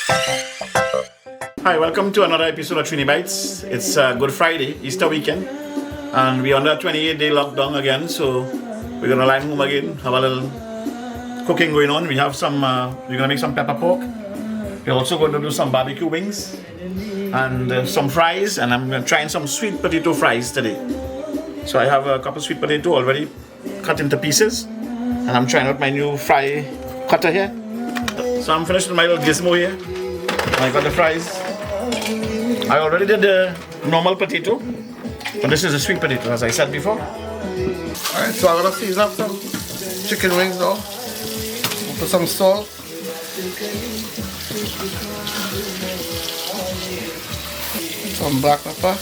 Hi, welcome to another episode of Trini Bites. It's Good Friday, Easter weekend, and we're under a 28-day lockdown again, so we're gonna line home again, have a little cooking going on. We have some, we're gonna make some pepper pork. We're also going to do some BBQ wings and some fries, and I'm trying some sweet potato fries today. So I have a couple sweet potato already cut into pieces, and I'm trying out my new fry cutter here. So I'm finished with my little gizmo here. I got the fries. I already did the normal potato, but this is a sweet potato, as I said before. Alright, so I'm gonna season up some chicken wings now. Put some salt. Some black pepper.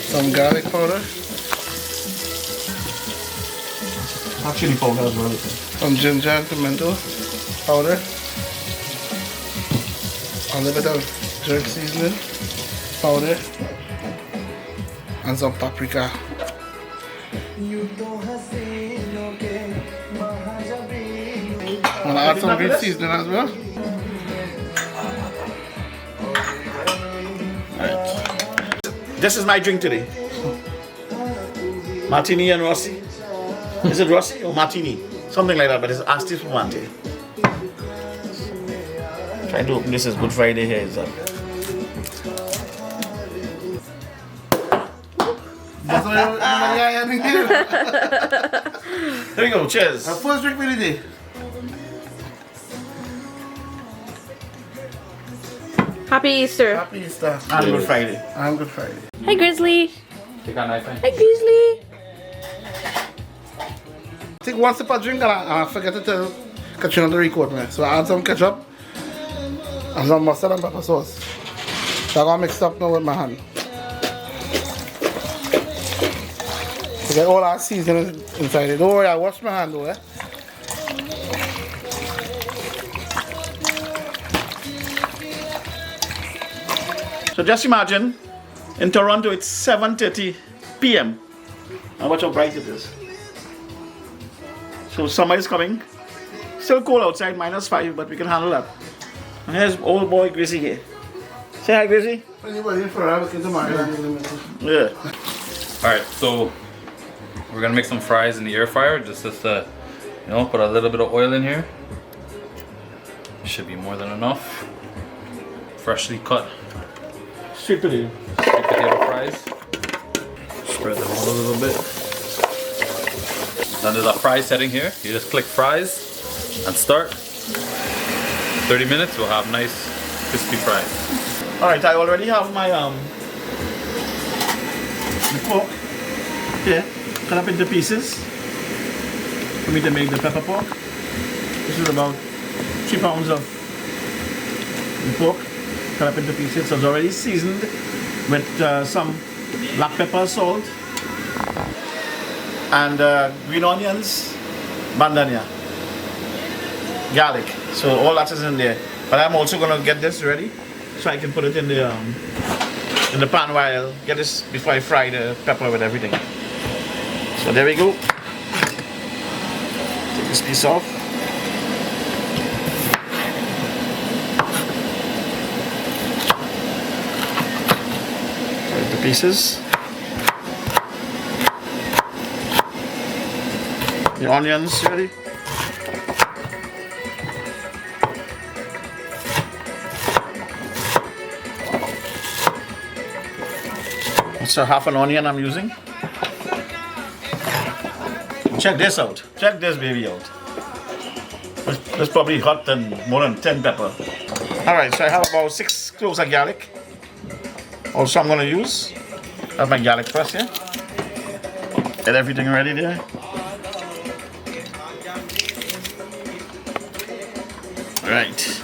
Some garlic powder. Chili powder as well. Some ginger and pimento powder. A little bit of jerk seasoning powder. And some paprika. I'm gonna add some green seasoning as well. Right. This is my drink today. Martini and Rossi. Is it Rossi or Martini? Something like that, but it's Asti Spumante. Trying to open this as Good Friday here, is that? That's what everybody having here. There we go, cheers. Our first drink for the day. Happy Easter. Happy Easter. And Good Friday. And Good Friday. Hi, Grizzly. Take a knife. Hi, Grizzly. Take one sip of drink and I forget to tell Katrina to record me. So I add some ketchup and some mustard and pepper sauce. So I'm gonna mix it up now with my hand. To get all that seasoning inside it. Don't worry, I wash my hand though, eh? So just imagine, in Toronto it's 7:30 p.m. and watch how bright it is. So summer is coming. Still cold outside, -5, but we can handle that. And here's old boy Gracie here. Say hi, Gracie. Anybody for a look into my Yeah. Alright, so we're gonna make some fries in the air fryer, just to, put a little bit of oil in here. Should be more than enough. Freshly cut Sweet potato. sweet potato fries. Spread them out a little bit. Then there's a fry setting here. You just click fries and start. 30 minutes, we'll have nice crispy fries. Alright, I already have my the pork here, cut up into pieces for me to make the pepper pork. This is about 3 pounds of the pork cut up into pieces. So it's already seasoned with some black pepper, salt, and green onions, bandania, garlic. So all that is in there. But I'm also gonna get this ready so I can put it in the pan while I'll get this before I fry the pepper with everything. So there we go. Take this piece off. Put the pieces. The onions ready. So half an onion I'm using. Check this out. Check this baby out. That's probably hot than more than 10 pepper. Alright, so I have about 6 cloves of garlic. Also I'm gonna use. I have my garlic press here. Get everything ready there. Right.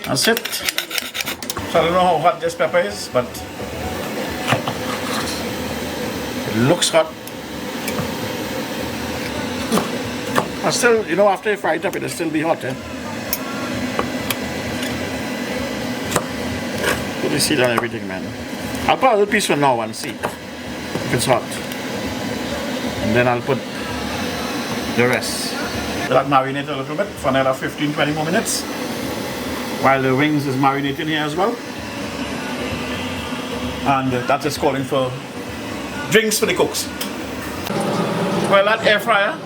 That's it. So I don't know how hot this pepper is, but it looks hot. And still, after you fry it up, it'll still be hot, eh? Put the seed on everything, man. I'll put a little piece for now and see if it's hot. And then I'll put the rest. Let that marinate a little bit for another 15-20 more minutes while the wings is marinating here as well. And that is calling for drinks for the cooks. Well, that air fryer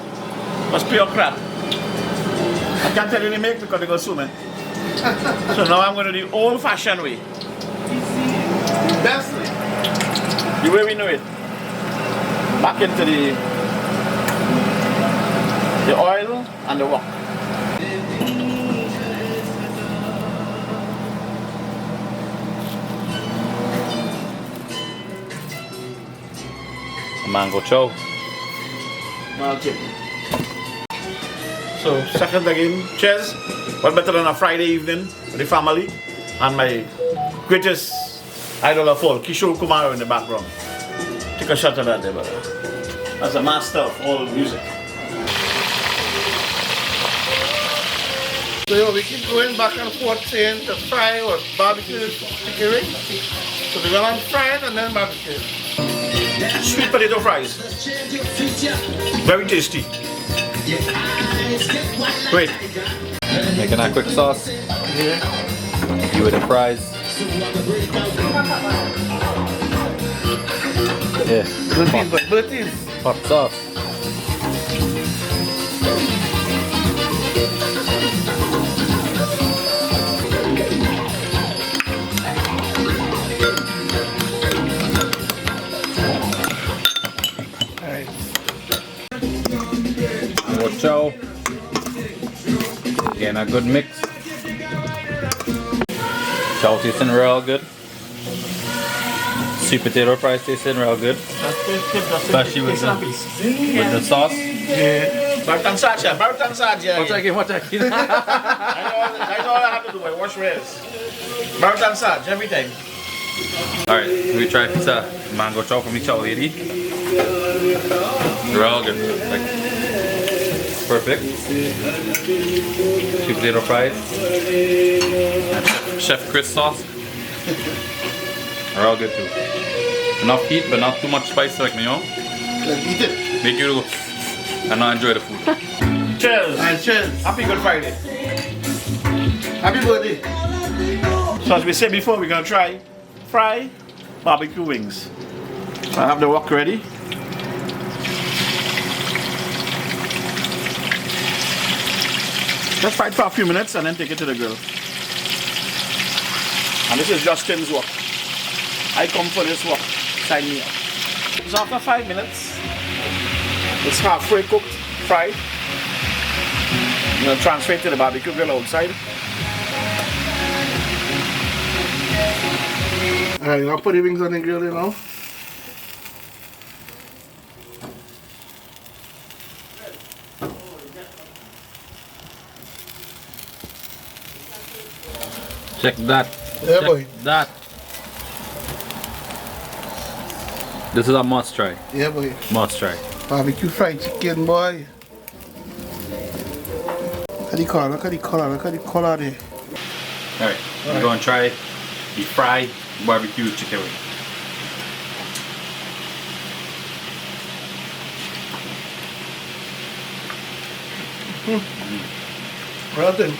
was pure crap. I can't tell you to make because they go swimming. So now I'm going to do the old-fashioned way. Best way. The way we know it. Back into the oil and the wok. Mango chow. Okay. So, second again, cheers. What better than a Friday evening with the family and my greatest idol of all, Kishore Kumar in the background. Take a shot of that there, brother. That's a master of all music. So yo, we keep going back and forth saying to fry or barbecue chicken wings. So we're gonna fry it and then barbecue. Sweet potato fries. Very tasty. Wait. Making that quick sauce. Yeah. You with the fries. Yeah. Bertie's. Hot sauce. Alright. More chow. Again, a good mix. Chow tasting real good. Sweet potato fries tasting real good. Especially with the sauce. Yeah. Bartan Sacha, Bartan Sacha. What again? That's all I have to do. I wash wares. Bartan Sacha every time. Alright, we try pizza mango chow from the chow lady. Real good. Like, perfect. Sweet potato fries. And Chef Chris sauce. Real good too. Enough heat, but not too much spice like me, Let's eat it. Make you and not enjoy the food. Cheers. And cheers. Happy Good Friday. Happy birthday. So as we said before, we're going to try fry barbecue wings. So I have the wok ready. Just fry it for a few minutes and then take it to the grill. And this is Justin's wok. I come for this wok. Sign me up. So after 5 minutes, it's halfway cooked, fried. I'm going to transfer it to the barbecue grill outside. Alright, I'll put the wings on the grill now. Check that. Yeah, Check boy. that. This is a must try. Yeah, boy. Must try. Barbecue fried chicken, boy. Look at the color, look at the color, look at the color there. Alright, we're going to try the fried barbecue chicken wing. Well done.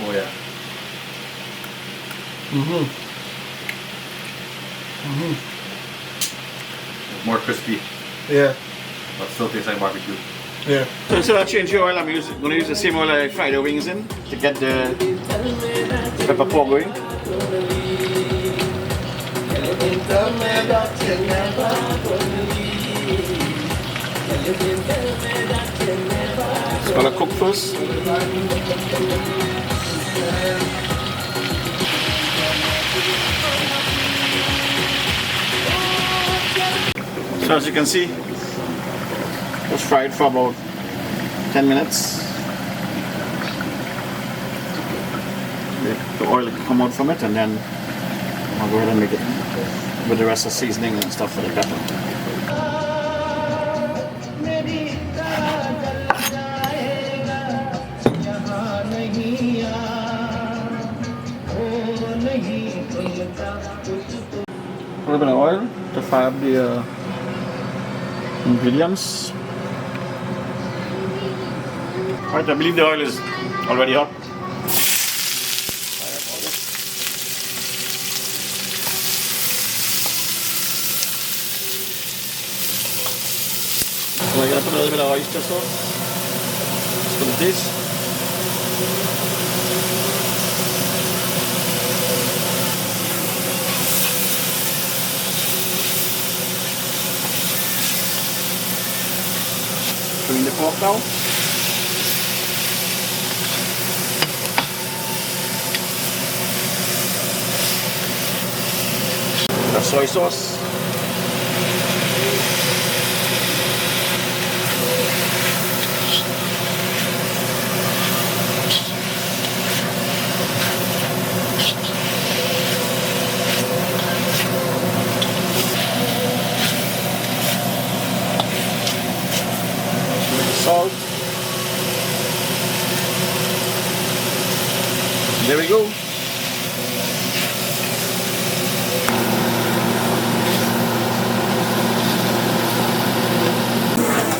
Oh yeah. More crispy, Yeah, but still tastes like barbecue. yeah. So instead of changing oil, I'm going to use the same oil I fried the wings in to get the pepper pot going. It's going to cook first. So as you can see, it was fried for about 10 minutes. The oil can come out from it, and then I'll go ahead and make it with the rest of the seasoning and stuff for the pepper. A little bit of oil to fry up the ingredients. Alright, I believe the oil is already hot. So I'm gonna put a little bit of oyster sauce for the taste. Put in the pork now. The soy sauce. Salt. There we go.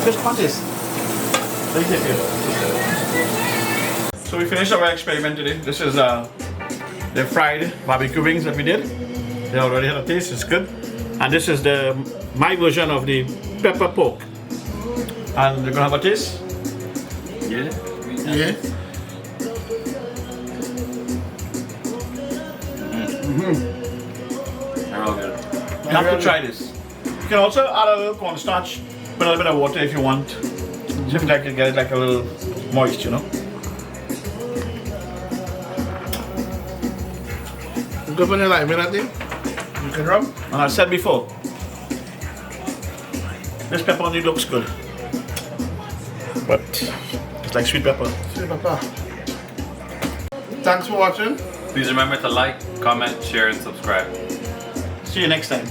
Fish patties. Right here. So we finished our experiment today. This is the fried barbecue wings that we did. They already had a taste, it's good. And this is my version of the pepper pork. And you're gonna have a taste? Yeah. Yeah. They're all good. You have to try this. You can also add a little cornstarch, put a little bit of water if you want. So if you like to get it like a little moist, you know. Good for the lime in that thing. You can rub. And I said before, this pepper only looks good. But it's like sweet pepper. Sweet pepper. Thanks for watching. Please remember to like, comment, share, and subscribe. See you next time.